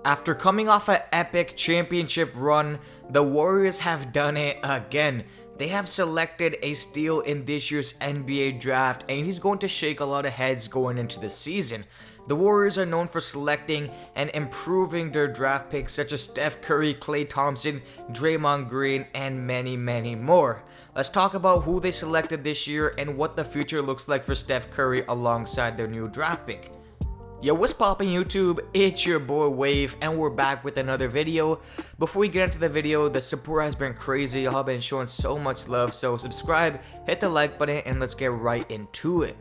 After coming off an epic championship run, the Warriors have done it again. They have selected a steal in this year's NBA draft, and he's going to shake a lot of heads going into the season. The Warriors are known for selecting and improving their draft picks such as Steph Curry, Klay Thompson, Draymond Green, and many, many more. Let's talk about who they selected this year and what the future looks like for Steph Curry alongside their new draft pick. Yo, what's poppin' YouTube? It's your boy Wave, and we're back with another video. Before we get into the video, the support has been crazy. Y'all have been showing so much love, so subscribe, hit the like button, and let's get right into it.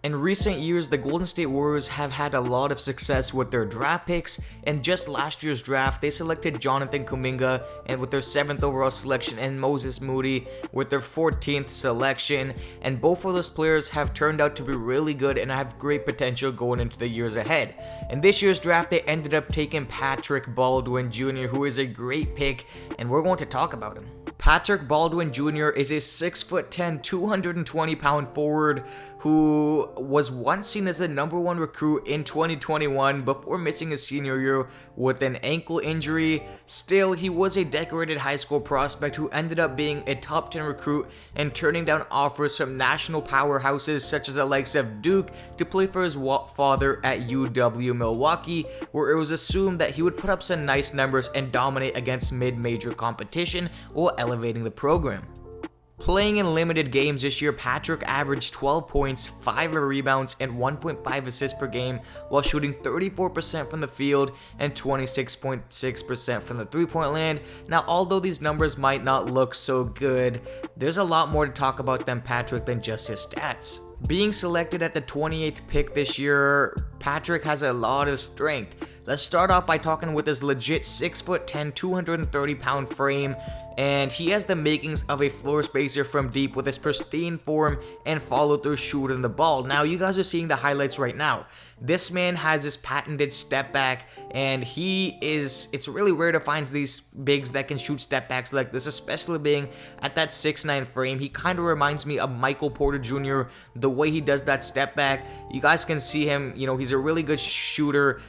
In recent years, the Golden State Warriors have had a lot of success with their draft picks, and just last year's draft, they selected Jonathan Kuminga and with their 7th overall selection and Moses Moody with their 14th selection, and both of those players have turned out to be really good and have great potential going into the years ahead. In this year's draft, they ended up taking Patrick Baldwin JR, who is a great pick, and we're going to talk about him. Patrick Baldwin Jr. is a 6'10", 220-pound forward who was once seen as the #1 recruit in 2021 before missing his senior year with an ankle injury. Still, he was a decorated high school prospect who ended up being a top 10 recruit and turning down offers from national powerhouses such as the likes of Duke to play for his father at UW Milwaukee, where it was assumed that he would put up some nice numbers and dominate against mid-major competition while elevating the program. Playing in limited games this year, Patrick averaged 12 points, 5 rebounds, and 1.5 assists per game while shooting 34% from the field and 26.6% from the three-point land. Now, although these numbers might not look so good, there's a lot more to talk about Patrick than just his stats. Being selected at the 28th pick this year, Patrick has a lot of strength. Let's start off by talking with his legit 6'10", 230-pound frame, and he has the makings of a floor spacer from deep with his pristine form and follow-through shooting the ball. Now, you guys are seeing the highlights right now. This man has his patented step back, and it's really rare to find these bigs that can shoot step backs like this, especially being at that 6'9" frame. He kind of reminds me of Michael Porter Jr., the way he does that step back. You guys can see him, he's a really good shooter.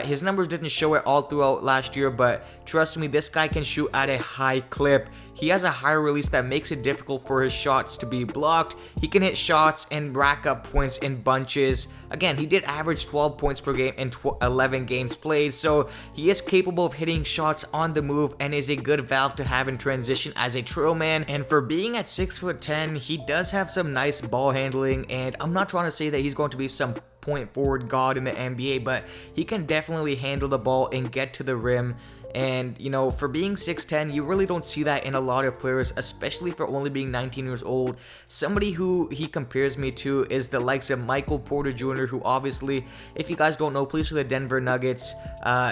His numbers didn't show it all throughout last year, but trust me, this guy can shoot at a high clip. He has a high release that makes it difficult for his shots to be blocked. He can hit shots and rack up points in bunches. Again, he did average 12 points per game in 11 games played, so he is capable of hitting shots on the move and is a good valve to have in transition as a trail man. And for being at 6'10", he does have some nice ball handling, and I'm not trying to say that he's going to be some point forward god in the NBA, but he can definitely handle the ball and get to the rim. And for being 6'10", you really don't see that in a lot of players, especially for only being 19 years old. Somebody who he compares me to is the likes of Michael Porter Jr., who obviously, if you guys don't know, plays for the Denver Nuggets.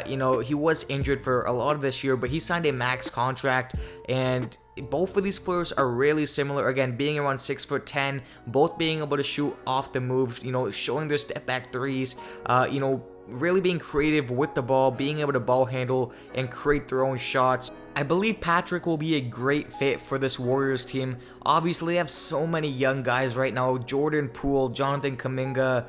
He was injured for a lot of this year, but he signed a max contract, and both of these players are really similar. Again, being around 6'10", both being able to shoot off the move, showing their step back threes, really being creative with the ball, being able to ball handle and create their own shots. I believe Patrick will be a great fit for this Warriors team. Obviously, they have so many young guys right now. Jordan Poole, Jonathan Kuminga,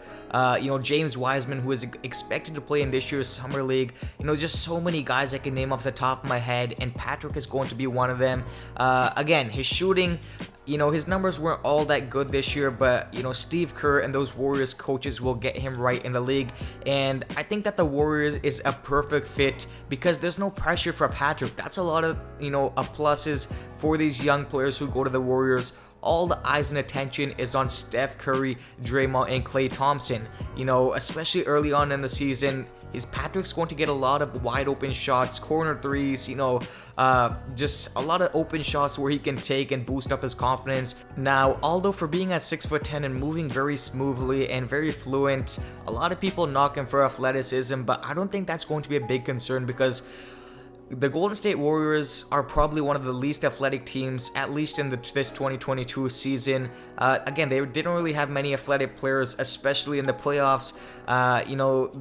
James Wiseman, who is expected to play in this year's Summer League. Just so many guys I can name off the top of my head, and Patrick is going to be one of them. Again, his shooting, his numbers weren't all that good this year, but, Steve Kerr and those Warriors coaches will get him right in the league. And I think that the Warriors is a perfect fit because there's no pressure for Patrick. That's a lot of, pluses for these young players who go to the Warriors. All the eyes and attention is on Steph Curry, Draymond, and Klay Thompson. Especially early on in the season, Patrick's going to get a lot of wide open shots, corner threes, just a lot of open shots where he can take and boost up his confidence. Now, although for being at 6'10" and moving very smoothly and very fluent, a lot of people knock him for athleticism, but I don't think that's going to be a big concern because the Golden State Warriors are probably one of the least athletic teams, at least in this 2022 season. Again, they didn't really have many athletic players, especially in the playoffs.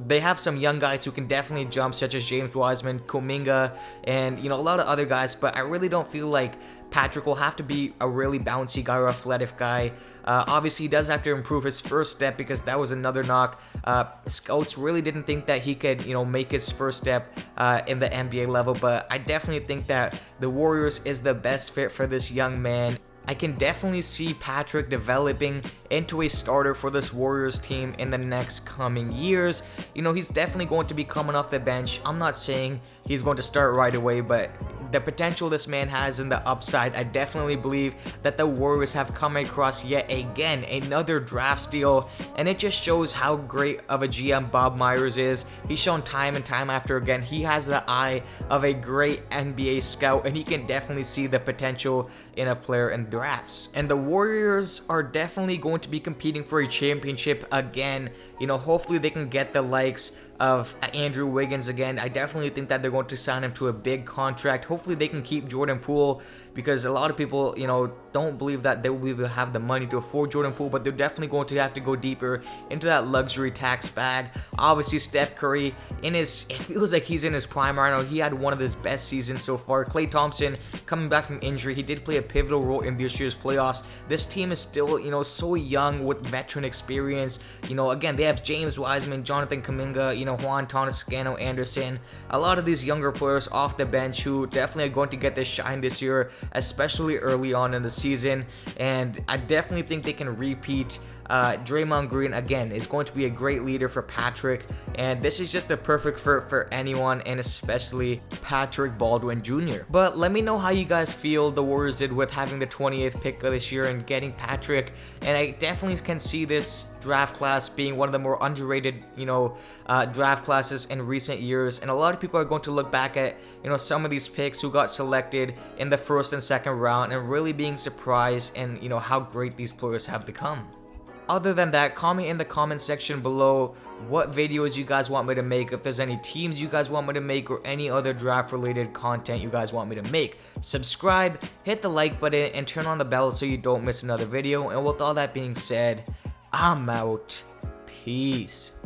They have some young guys who can definitely jump, such as James Wiseman, Kuminga, and, a lot of other guys, but I really don't feel like Patrick will have to be a really bouncy guy or athletic guy. Obviously, he does have to improve his first step because that was another knock. Scouts really didn't think that he could, make his first step in the NBA level, but I definitely think that the Warriors is the best fit for this young man. I can definitely see Patrick developing into a starter for this Warriors team in the next coming years. He's definitely going to be coming off the bench. I'm not saying he's going to start right away, but the potential this man has in the upside, I definitely believe that the Warriors have come across yet again another draft steal, and it just shows how great of a GM Bob Myers is. He's shown time and time after again he has the eye of a great NBA scout, and he can definitely see the potential in a player in drafts. And the Warriors are definitely going to be competing for a championship again. Hopefully they can get the likes of Andrew Wiggins again. I definitely think that they're going to sign him to a big contract. Hopefully they can keep Jordan Poole, because a lot of people, don't believe that they will have the money to afford Jordan Poole, but they're definitely going to have to go deeper into that luxury tax bag. Obviously, Steph Curry, it feels like he's in his prime right now. He had one of his best seasons so far. Klay Thompson coming back from injury. He did play a pivotal role in this year's playoffs. This team is still, so young with veteran experience. Again, they have James Wiseman, Jonathan Kuminga, Juan Toscano Anderson, a lot of these younger players off the bench who definitely are going to get the shine this year, especially early on in the season, and I definitely think they can repeat. Draymond Green, again, is going to be a great leader for Patrick, and this is just the perfect fit for anyone, and especially Patrick Baldwin Jr. But let me know how you guys feel the Warriors did with having the 28th pick of this year and getting Patrick, and I definitely can see this draft class being one of the more underrated, draft classes in recent years, and a lot of people are going to look back at, some of these picks who got selected in the first and second round and really being surprised and, how great these players have become. Other than that, comment in the comment section below what videos you guys want me to make, if there's any teams you guys want me to make, or any other draft related content you guys want me to make. Subscribe, hit the like button, and turn on the bell so you don't miss another video. And with all that being said, I'm out. Peace.